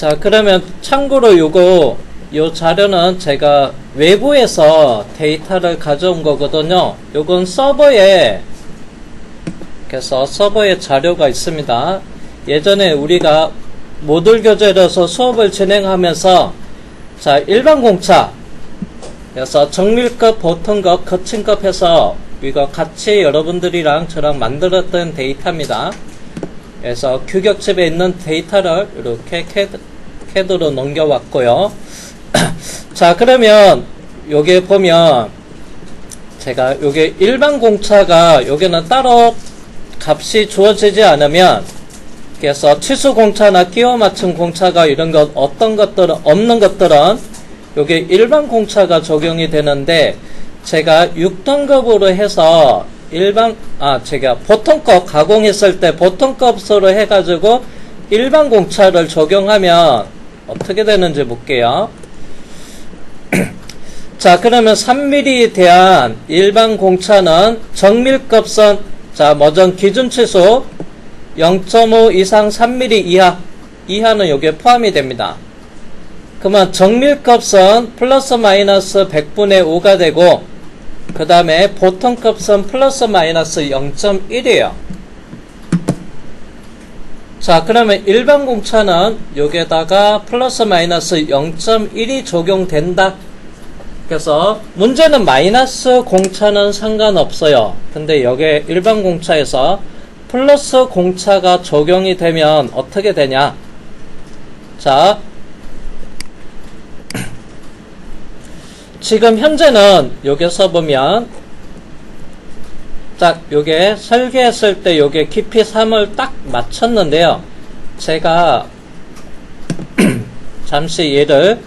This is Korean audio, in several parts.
자, 그러면 참고로 요 자료는 제가 외부에서 데이터를 가져온 거거든요. 요건 서버에, 그래서 서버에 자료가 있습니다. 예전에 우리가 모듈 교재로서 수업을 진행하면서, 자, 일반 공차, 그래서 정밀급, 보통급, 거친급 해서 이거 같이 여러분들이랑 저랑 만들었던 데이터입니다. 그래서 규격집에 있는 데이터를 이렇게 캐드로 넘겨왔고요. 자, 그러면 요게 보면 제가 요게 일반 공차가 요게는 따로 값이 주어지지 않으면, 그래서 치수 공차나 끼워 맞춘 공차가 이런 것 어떤 것들은 없는 것들은 요게 일반 공차가 적용이 되는데, 제가 6등급으로 해서 제가 보통급 가공했을 때 보통급으로 해가지고 일반 공차를 적용하면 어떻게 되는지 볼게요. 자, 그러면 3mm에 대한 일반 공차는 정밀급선, 자, 모전 기준치수 0.5 이상 3mm 이하는 요게 포함이 됩니다. 그러면 정밀급선 플러스 마이너스 100분의 5가 되고, 그 다음에 보통급선 플러스 마이너스 0.1이에요. 자, 그러면 일반 공차는 여기에다가 플러스 마이너스 0.1이 적용된다. 그래서 문제는 마이너스 공차는 상관없어요. 근데 여기에 일반 공차에서 플러스 공차가 적용이 되면 어떻게 되냐. 자, 지금 현재는 여기서 보면, 딱 요게 설계했을 때 요게 깊이 3을 딱 맞췄는데요. 제가 잠시 얘를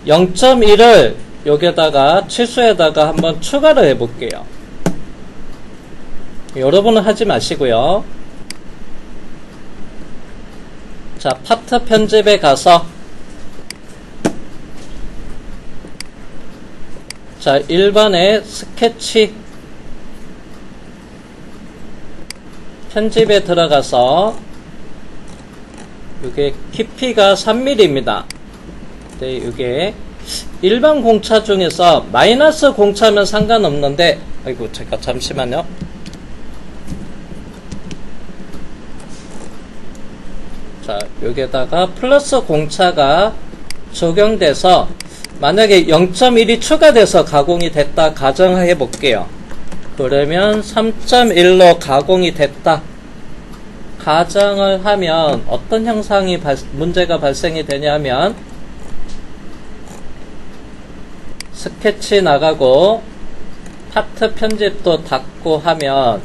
0.1을 여기에다가 치수에다가 한번 추가를 해 볼게요. 여러분은 하지 마시고요. 자, 파트 편집에 가서, 자, 1번의 스케치 편집에 들어가서 이게 깊이가 3mm입니다. 네, 이게 일반 공차 중에서 마이너스 공차면 상관없는데, 아이고, 제가 잠시만요. 자, 여기에다가 플러스 공차가 적용돼서 만약에 0.1이 추가돼서 가공이 됐다 가정해 볼게요. 그러면 3.1로 가공이 됐다 가정을 하면 어떤 형상이 문제가 발생이 되냐면, 스케치 나가고 파트 편집도 닫고 하면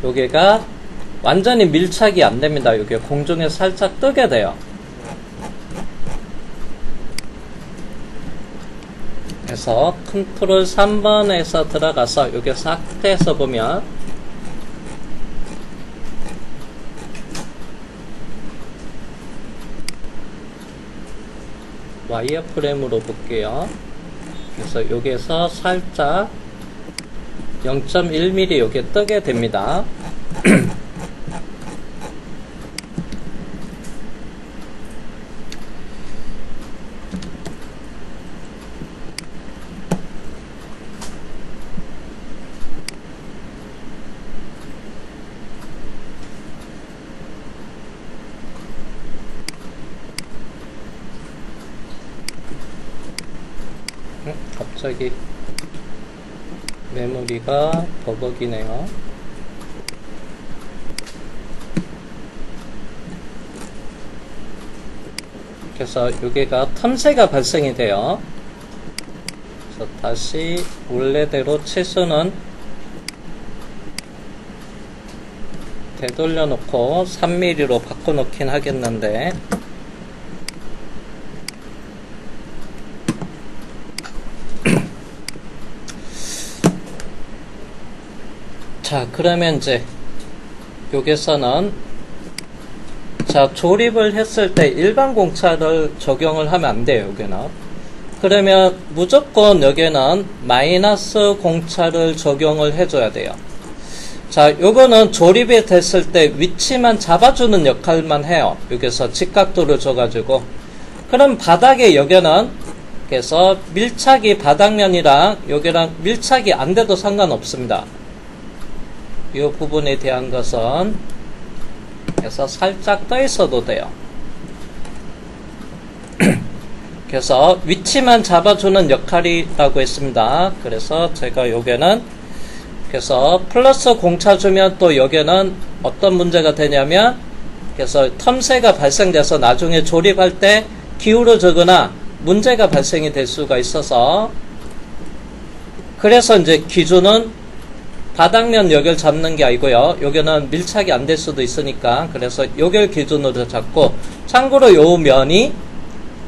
여기가 완전히 밀착이 안 됩니다. 여기 공중에 살짝 뜨게 돼요. 그래서 컨트롤 3번에서 들어가서 여기 삭제해서 보면, 와이어프레임으로 볼게요. 그래서 여기에서 살짝 0.1mm 여기에 뜨게 됩니다. 갑자기 메모리가 버벅이네요. 그래서 여기가 틈새가 발생이 돼요. 그래서 다시 원래대로 치수는 되돌려 놓고 3mm로 바꿔 놓긴 하겠는데, 자, 그러면 이제 여기서는, 자, 조립을 했을 때 일반 공차를 적용을 하면 안 돼요. 여기는. 그러면 무조건 여기는 마이너스 공차를 적용을 해줘야 돼요. 자, 요거는 조립이 됐을 때 위치만 잡아주는 역할만 해요. 여기서 직각도를 줘가지고. 그럼 바닥에 여기는 그래서 밀착이 바닥면이랑 여기랑 밀착이 안 돼도 상관없습니다. 이 부분에 대한 것은 그래서 살짝 떠 있어도 돼요. 그래서 위치만 잡아주는 역할이라고 했습니다. 그래서 제가 여기는 그래서 플러스 공차 주면 또 여기는 어떤 문제가 되냐면 그래서 텀새가 발생돼서 나중에 조립할 때 기울어지거나 문제가 발생이 될 수가 있어서 그래서 이제 기준은 바닥면 여길 잡는 게 아니고요. 여기는 밀착이 안 될 수도 있으니까 그래서 여길 기준으로 잡고 참고로 요 면이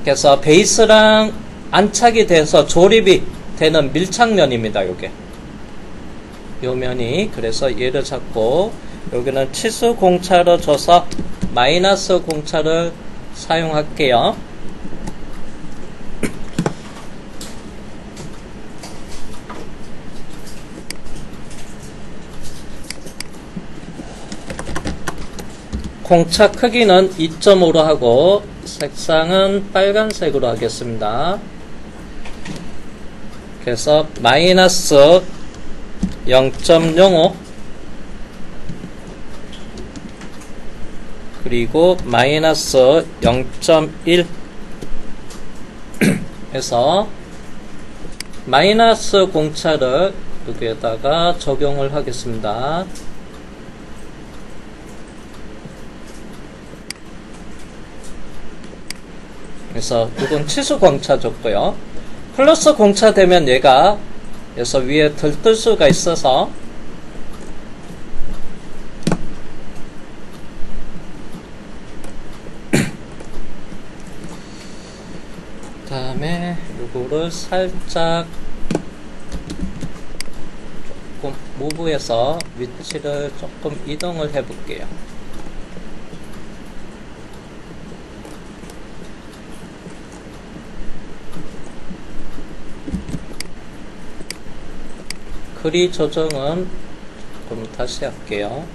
그래서 베이스랑 안착이 돼서 조립이 되는 밀착면입니다. 요게 요 면이 그래서 얘를 잡고 여기는 치수 공차로 줘서 마이너스 공차를 사용할게요. 공차 크기는 2.5로 하고 색상은 빨간색으로 하겠습니다. 그래서 마이너스 0.05 그리고 마이너스 0.1 해서 마이너스 공차를 여기에다가 적용을 하겠습니다. 그래서 이건 치수 공차 줬고요. 플러스 공차 되면 얘가 그래서 위에 들뜰 수가 있어서 다음에 요거를 살짝 조금 무브해서 위치를 조금 이동을 해 볼게요. 크리 조정은 조금 다시 할게요.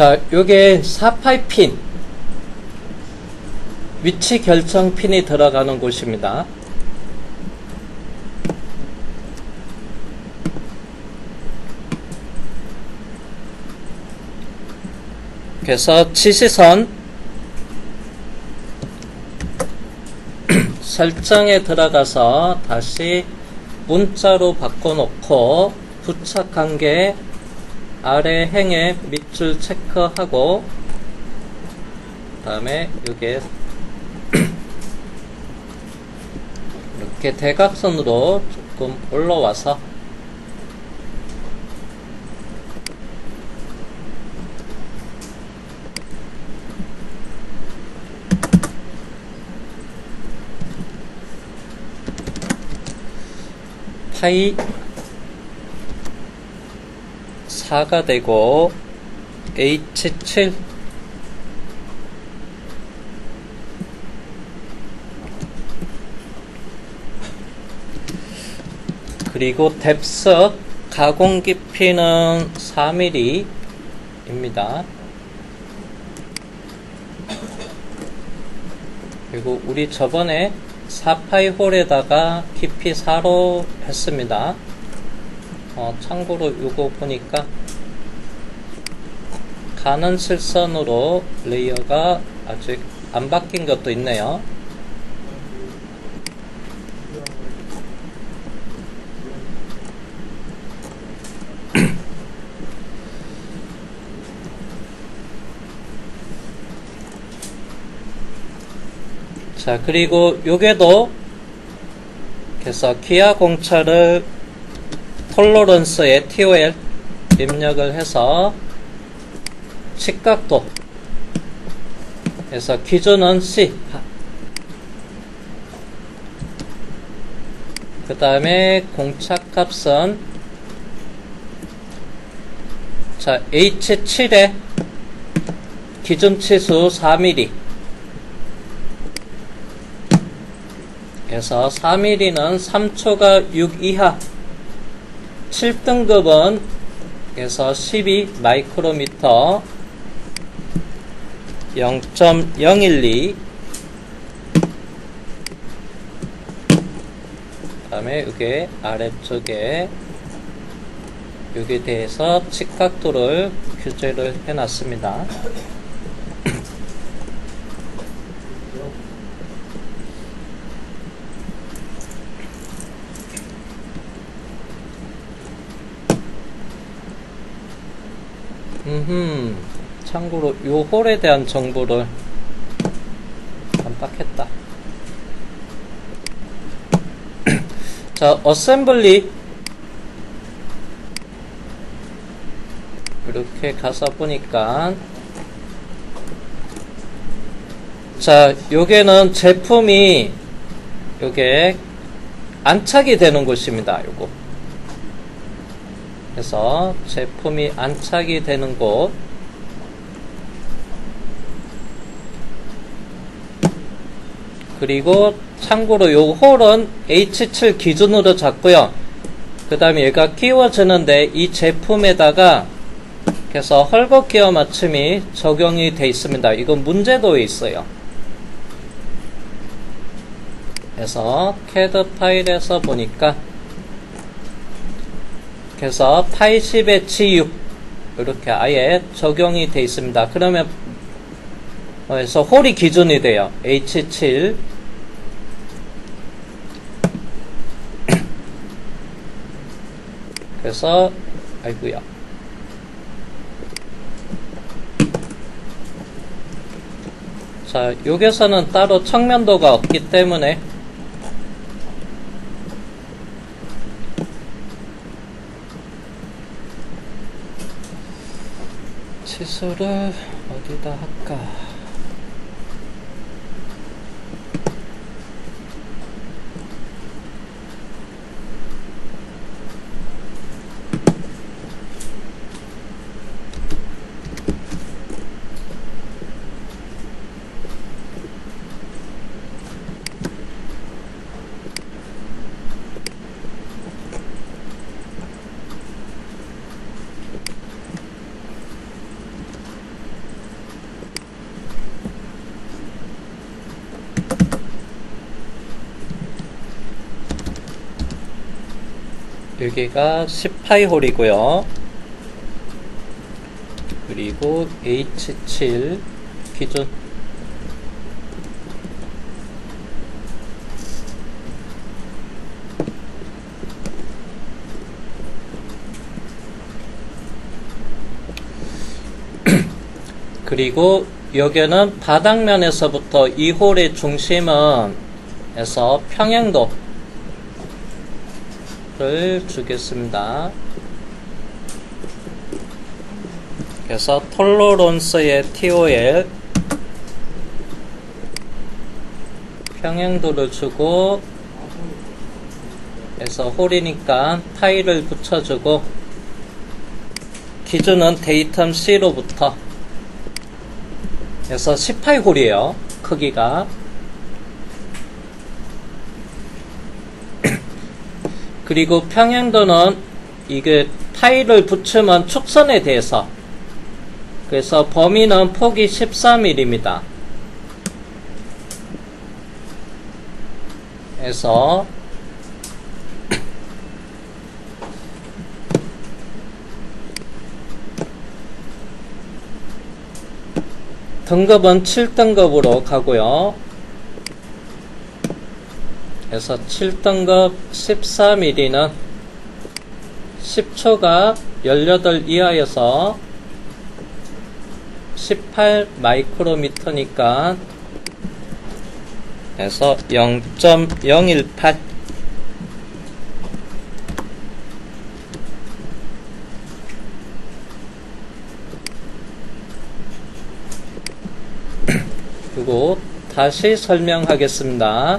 자, 요게 4파이 핀 위치 결정 핀이 들어가는 곳입니다. 그래서 지시선 설정에 들어가서 다시 문자로 바꿔놓고 부착한 게 아래 행의 밑줄 체크하고 다음에 이게 이렇게 대각선으로 조금 올라와서 파이 4가 되고 H7 그리고 뎁스 가공 깊이는 4mm 입니다. 그리고 우리 저번에 4파이 홀에다가 깊이 4로 했습니다. 참고로 이거 보니까 가는 실선으로 레이어가 아직 안 바뀐 것도 있네요. 자, 그리고 요게도 그래서 기아 공차를 톨러런스에 TOL 입력을 해서 직각도 그래서 기준은 C 그 다음에 공착값은 자 H7에 기준 치수 4mm 그래서 4mm는 3초가 6 이하 7등급은 그래서 12 마이크로미터 0.012 그 다음에 이게 아래쪽에 여기에 대해서 직각도를 규제를 해놨습니다. 참고로 요 홀에 대한 정보를 깜빡했다. 자, 어셈블리 이렇게 가서 보니까 자, 요게는 제품이 요게 안착이 되는 곳입니다. 요거. 그래서 제품이 안착이 되는 곳 그리고 참고로 요 홀은 H7 기준으로 잡고요. 그 다음에 얘가 끼워지는데 이 제품에다가 그래서 헐거 기어 맞춤이 적용이 되어 있습니다. 이건 문제도에 있어요. 그래서 CAD 파일에서 보니까 그래서 80의 G6 이렇게 아예 적용이 되어 있습니다. 그러면 그래서 홀이 기준이 돼요. H7 그래서 아이고야 자 여기서는 따로 측면도가 없기 때문에 치수를 어디다 할까? 여기가 18홀이고요. 그리고 H7 기준 그리고 여기는 바닥면에서부터 이 홀의 중심은 에서 평행도 를 주겠습니다. 그래서 톨러런스의 TOL 평행도를 주고 그래서 홀이니까 타일을 붙여주고 기준은 데이텀 C로부터 그래서 18홀이에요. 크기가 그리고 평행도는 이게 타일을 붙이면 축선에 대해서 그래서 범위는 폭이 13mm입니다. 그래서 등급은 7등급으로 가고요. 그래서 7등급 14mm는 10초가 18 이하여서 18 마이크로미터니까 그래서 0.018 그리고 다시 설명하겠습니다.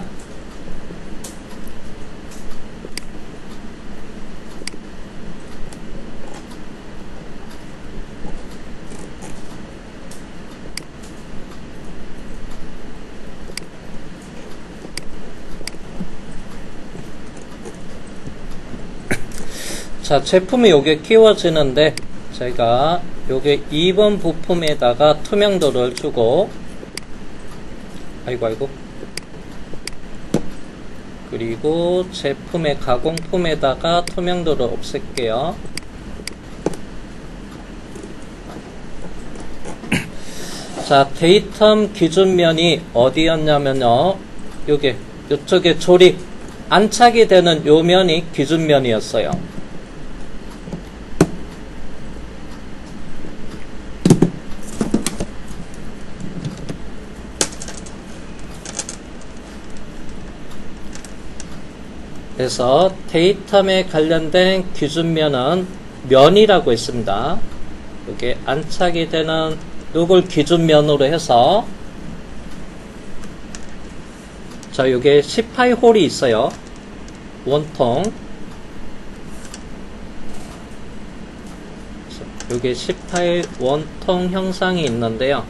자, 제품이 요게 끼워지는데 제가 요게 2번 부품에다가 투명도를 주고 아이고 그리고 제품의 가공품에다가 투명도를 없앨게요. 자, 데이텀 기준면이 어디였냐면요, 요쪽에 조립 안착이 되는 요 면이 기준면이었어요. 그래서 데이텀에 관련된 기준면은 면이라고 있습니다. 이게 안착이 되는 요걸 기준면으로 해서, 자, 요게 18홀이 있어요. 원통. 요게 18 원통 형상이 있는데요.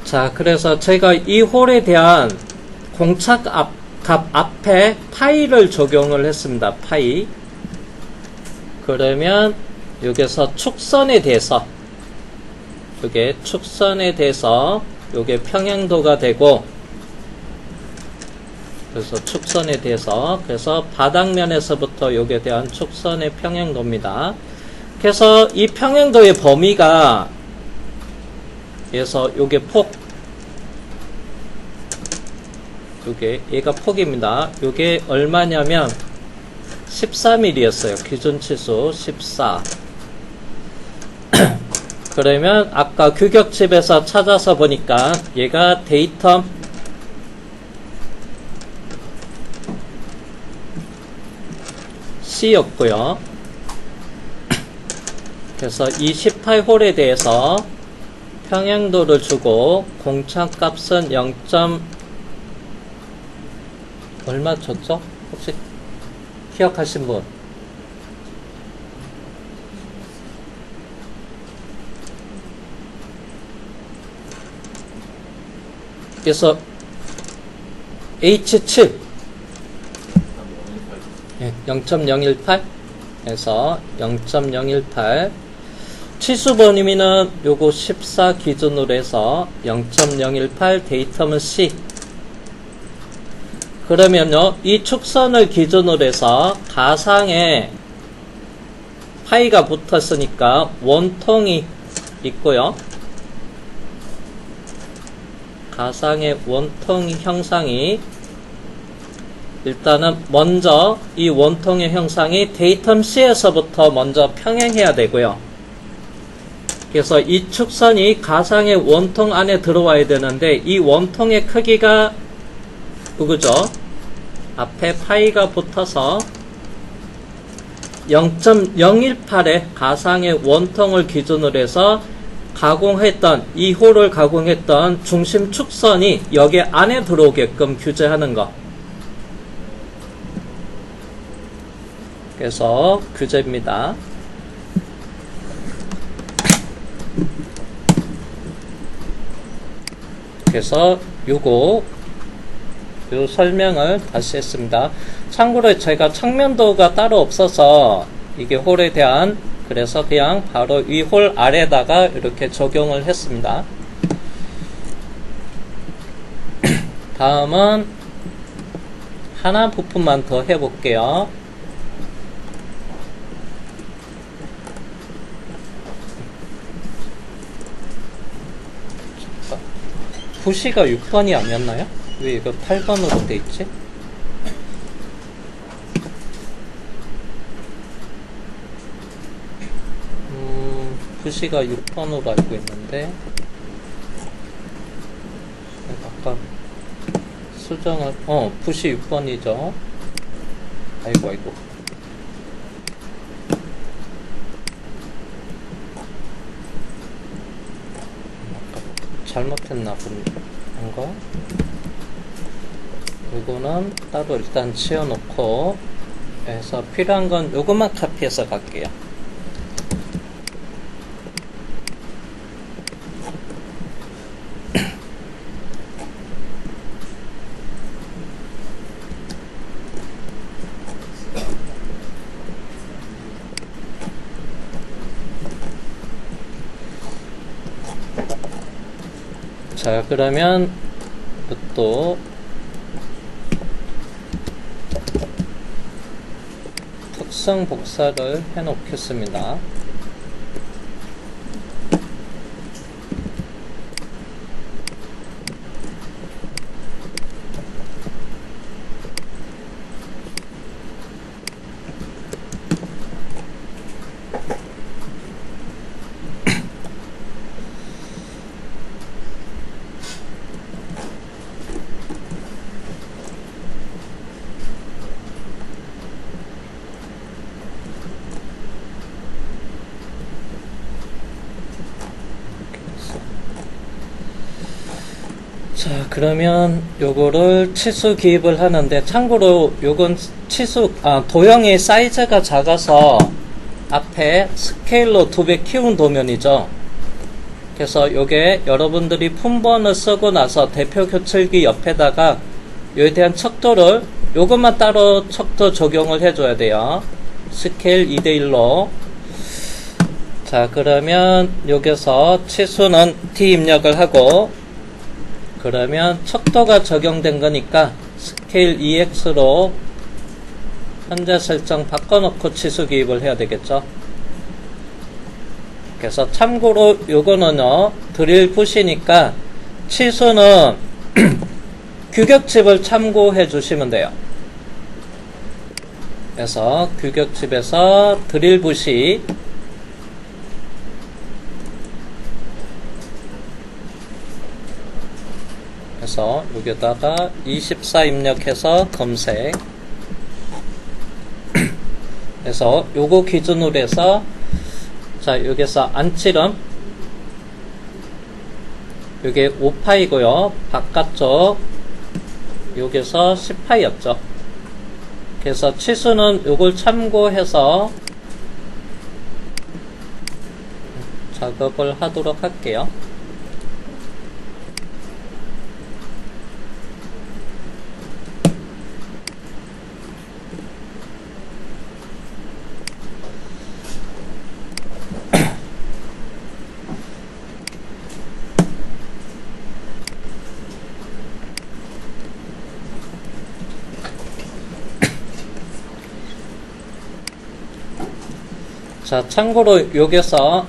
자, 그래서 제가 이 홀에 대한 공착 값 앞에 파이를 적용을 했습니다. 파이. 그러면 여기서 축선에 대해서, 요게 축선에 대해서 요게 평행도가 되고, 그래서 축선에 대해서, 그래서 바닥면에서부터 요게 대한 축선의 평행도입니다. 그래서 이 평행도의 범위가, 그래서 요게 폭, 얘가 폭입니다. 요게 얼마냐면 14mm였어요. 기준 치수 14. 그러면 아까 규격집에서 찾아서 보니까 얘가 데이텀 C였고요. 그래서 이 18홀에 대해서 평행도를 주고 공착값은 0. 얼마 줬죠? 혹시 기억하신 분? 그래서 H7 0.018 에서 0.018 치수 범위는 요거 14 기준으로 해서 0.018 데이텀은 C. 그러면요, 이 축선을 기준으로 해서 가상에 파이가 붙었으니까 원통이 있고요. 가상의 원통 형상이, 일단은 먼저 이 원통의 형상이 데이텀 C에서부터 먼저 평행해야 되고요. 그래서 이 축선이 가상의 원통 안에 들어와야 되는데, 이 원통의 크기가 누구죠? 앞에 파이가 붙어서 0.018의 가상의 원통을 기준으로 해서 가공했던, 이 홀을 가공했던 중심 축선이 여기 안에 들어오게끔 규제하는 것. 그래서 규제입니다. 그래서 요 설명을 다시 했습니다. 참고로 제가 측면도가 따로 없어서 이게 홀에 대한, 그래서 그냥 바로 이 홀 아래다가 이렇게 적용을 했습니다. 다음은 하나 부품만 더 해볼게요. 부시가 6번이 아니었나요? 왜 이거 8번으로 돼 있지? 부시가 6번으로 알고 있는데, 아까 수정을, 부시 6번이죠. 아이고. 잘못했나 본가? 요거는 따로 일단 지어놓고 해서 필요한 건 요것만 카피해서 갈게요. 자, 그러면 또 특성 복사를 해 놓겠습니다. 자, 그러면 요거를 치수 기입을 하는데, 참고로 요건 도형의 사이즈가 작아서 앞에 스케일로 2배 키운 도면이죠. 그래서 요게 여러분들이 품번을 쓰고 나서 대표 교칠기 옆에다가 요에 대한 척도를, 요것만 따로 척도 적용을 해줘야 돼요. 스케일 2대1로. 자, 그러면 여기서 치수는 T 입력을 하고, 그러면 척도가 적용된 거니까 스케일 EX로 현재 설정 바꿔놓고 치수 기입을 해야 되겠죠. 그래서 참고로 요거는요, 드릴 붓이니까 치수는 규격집을 참고해 주시면 돼요. 그래서 규격집에서 드릴 붓이 그래서 여기다가 24 입력해서 검색. 그래서 요거 기준으로 해서, 자, 여기서 안치름 요게 5파이고요 바깥쪽 여기서 10파이였죠. 그래서 치수는 요걸 참고해서 작업을 하도록 할게요. 자, 참고로 여기서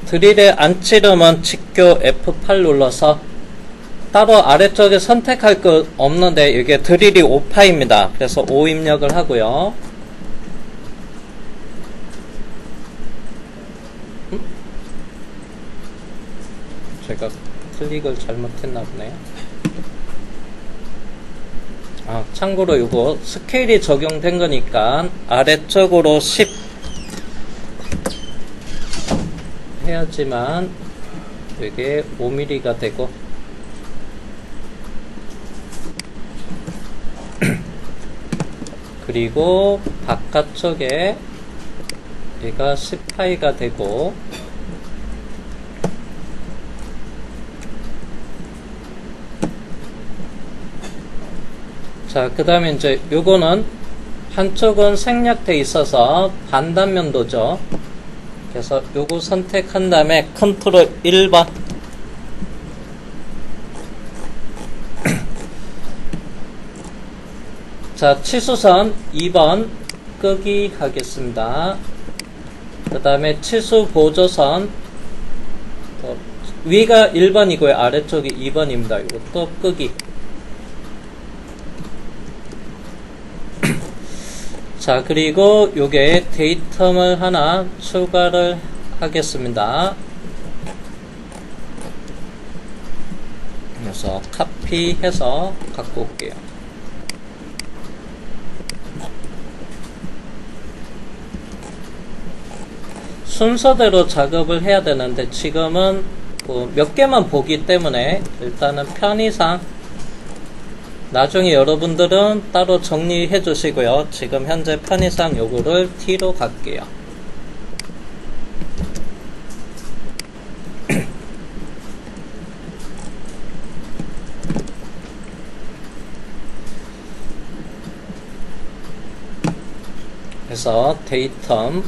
드릴의 안치름은 직교 F8 눌러서 따로 아래쪽에 선택할 거 없는데, 이게 드릴이 5파입니다. 그래서 5 입력을 하고요. 제가 클릭을 잘못했나 보네요. 참고로 이거 스케일이 적용된 거니까 아래쪽으로 10 해야지만 이게 5mm가 되고, 그리고 바깥쪽에 얘가 10파이가 되고, 자, 그 다음에 이제 요거는 한쪽은 생략돼 있어서 반단면도죠. 그래서 요거 선택한 다음에 컨트롤 1번. 자, 치수선 2번 끄기 하겠습니다. 그 다음에 치수 보조선, 위가 1번이고요 아래쪽이 2번입니다 이것도 끄기. 자, 그리고 요게 데이텀을 하나 추가를 하겠습니다. 그래서 카피해서 갖고 올게요. 순서대로 작업을 해야 되는데 지금은 몇 개만 보기 때문에 일단은 편의상 나중에 여러분들은 따로 정리해 주시고요. 지금 현재 편의상 요거를 T로 갈게요. 그래서 데이텀.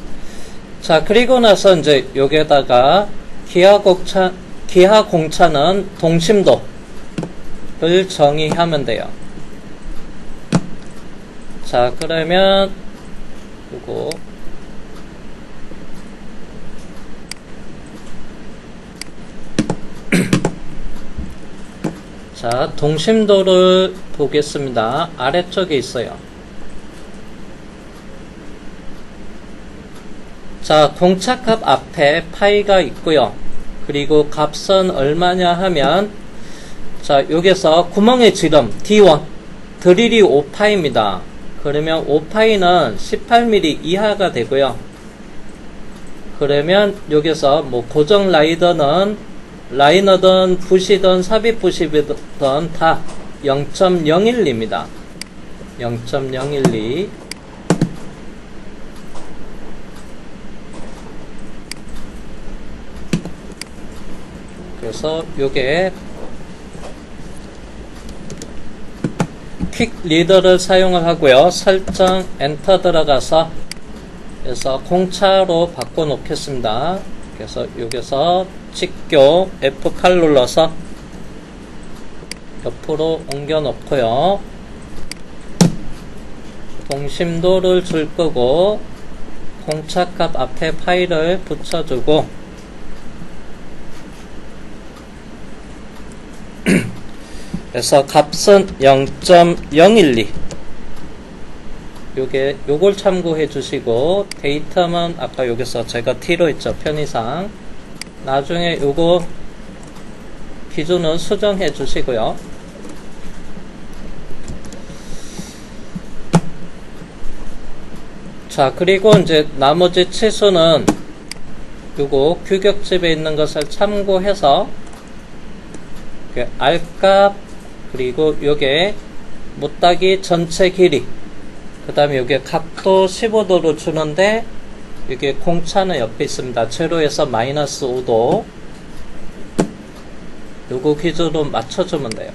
자, 그리고 나서 이제 여기에다가 기하 곱창 기하 공차는 동심도를 정의하면 돼요. 자, 그러면 요거 자, 동심도를 보겠습니다. 아래쪽에 있어요. 자, 공차값 앞에 파이가 있고요. 그리고 값은 얼마냐 하면, 자, 여기서 구멍의 지름 D1 드릴이 5파입니다. 그러면 5파이는 18mm 이하가 되고요. 그러면 여기서 뭐 고정 라이너든 붓이든 삽입 붓이든 다 0.012입니다. 0.012. 그래서 요게 퀵 리더를 사용을 하고요. 설정 엔터 들어가서 그래서 공차로 바꿔 놓겠습니다. 그래서 여기서 직교 F8 눌러서 옆으로 옮겨 놓고요. 동심도를 줄 거고 공차값 앞에 파일을 붙여주고 그래서 값은 0.012 요걸 참고해 주시고 데이터만 아까 여기서 제가 T로 했죠. 편의상 나중에 요거 기준은 수정해 주시고요. 자, 그리고 이제 나머지 치수는 요거 규격집에 있는 것을 참고해서 R값 그리고 요게 못따기 전체 길이 그 다음에 여기 각도 15도로 주는데 이게 공차는 옆에 있습니다. 제로에서 마이너스 5도 요거 기준으로 맞춰주면 돼요.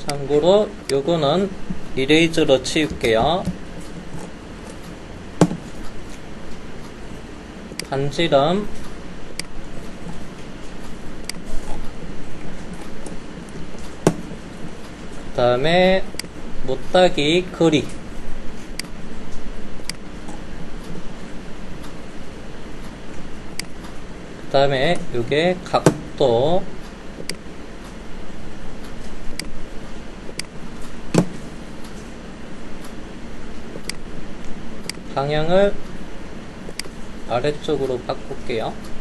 참고로 요거는 이레이저로 치울게요. 반지름 그 다음에 못따기 거리 그 다음에 요게 각도 방향을 아래쪽으로 바꿀게요.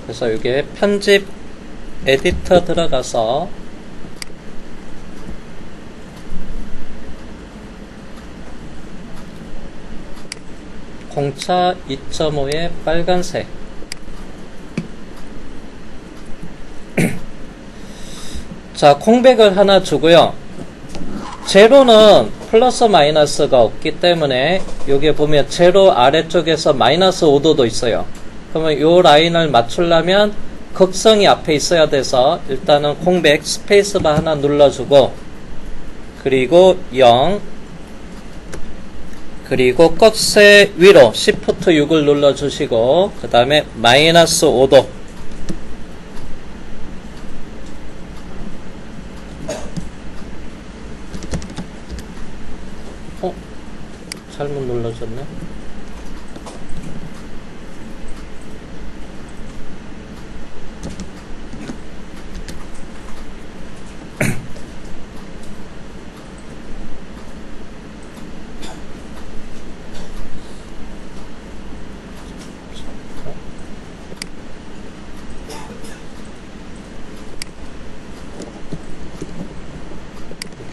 그래서 이게 편집 에디터 들어가서 공차 2.5에 빨간색 자, 공백을 하나 주고요. 제로는 플러스 마이너스가 없기 때문에 여기 보면 제로 아래쪽에서 마이너스 5도도 있어요. 그러면 요 라인을 맞추려면 극성이 앞에 있어야 돼서 일단은 공백 스페이스바 하나 눌러주고 그리고 0 그리고 꺽쇠 위로 Shift 6을 눌러주시고 그 다음에 마이너스 5도 잘못 눌러줬네.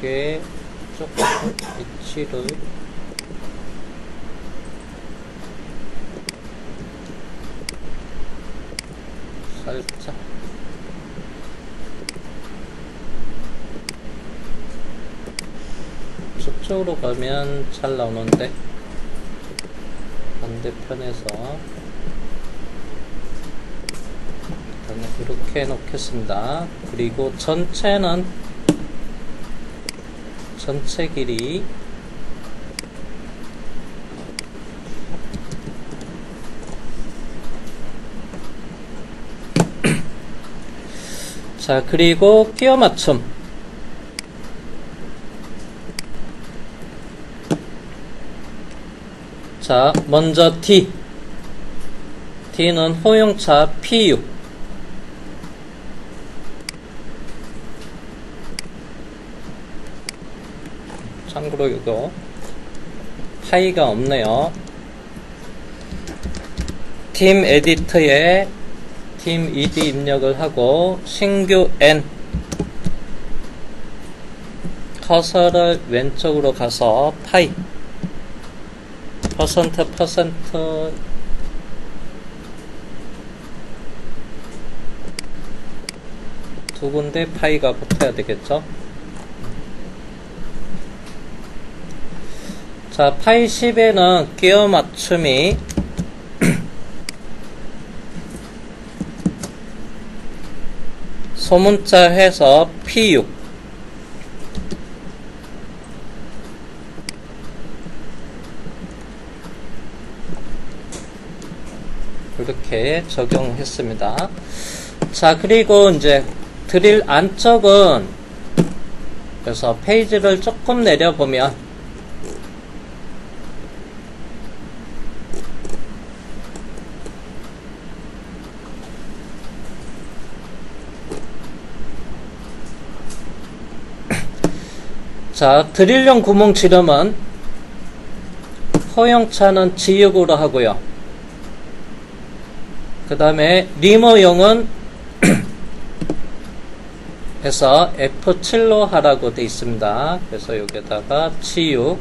이게 조금 위치를 살짝 저쪽으로 가면 잘 나오는데 반대편에서 일단 이렇게 해 놓겠습니다. 그리고 전체 길이 자, 그리고 끼워 맞춤. 자, 먼저 D. D는 호용차 P6. 참고로 이거 파이가 없네요. 팀 에디터에 팀 ED 입력을 하고 신규 N 커서를 왼쪽으로 가서 파이 퍼센트 두 군데 파이가 붙어야 되겠죠. 자, 파이 10에는 끼워 맞춤이 소문자 해서 P6 이렇게 적용했습니다. 자, 그리고 이제 드릴 안쪽은 그래서 페이지를 조금 내려보면 자, 드릴용 구멍 지름은 허용차는 G6으로 하고요. 그 다음에 리머용은 해서 F7로 하라고 되어 있습니다. 그래서 여기다가 G6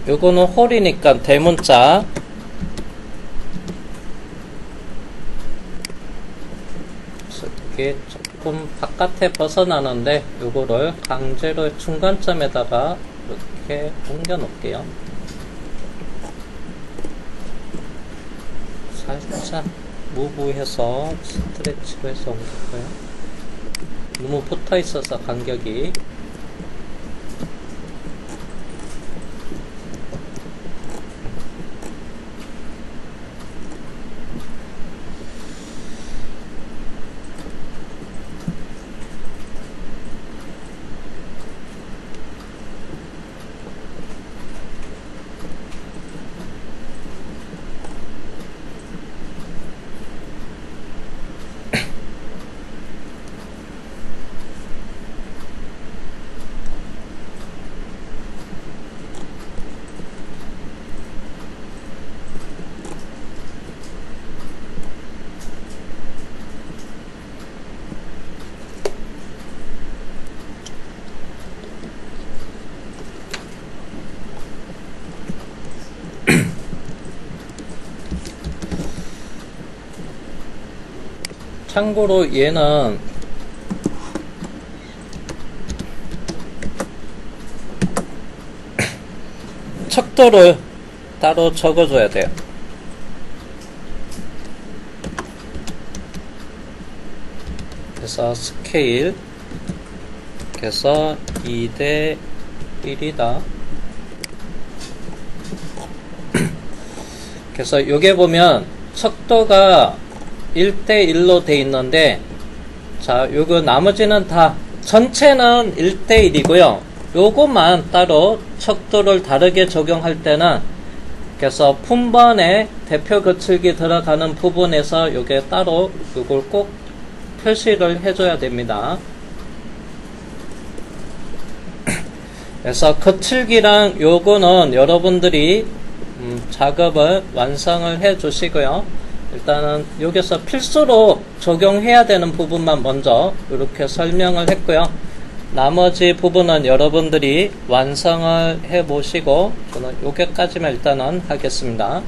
요거는 홀이니까 대문자 이게 조금 바깥에 벗어나는데 요거를 강제로 중간점에다가 이렇게 옮겨 놓을게요. 살짝 무브해서 스트레치로 해서 옮길까요? 너무 붙어 있어서 간격이 참고로 얘는 척도를 따로 적어줘야 돼요. 그래서 스케일 그래서 2대 1이다. 그래서 요게 보면 척도가 1대1로 돼 있는데 자, 요거 나머지는 다 전체는 1대1이고요. 요것만 따로 척도를 다르게 적용할 때는 그래서 품번에 대표 거칠기 들어가는 부분에서 요게 따로 요걸 꼭 표시를 해줘야 됩니다. 그래서 거칠기랑 요거는 여러분들이 작업을 완성을 해 주시고요. 일단은 여기서 필수로 적용해야 되는 부분만 먼저 이렇게 설명을 했고요. 나머지 부분은 여러분들이 완성을 해 보시고 저는 여기까지만 일단은 하겠습니다.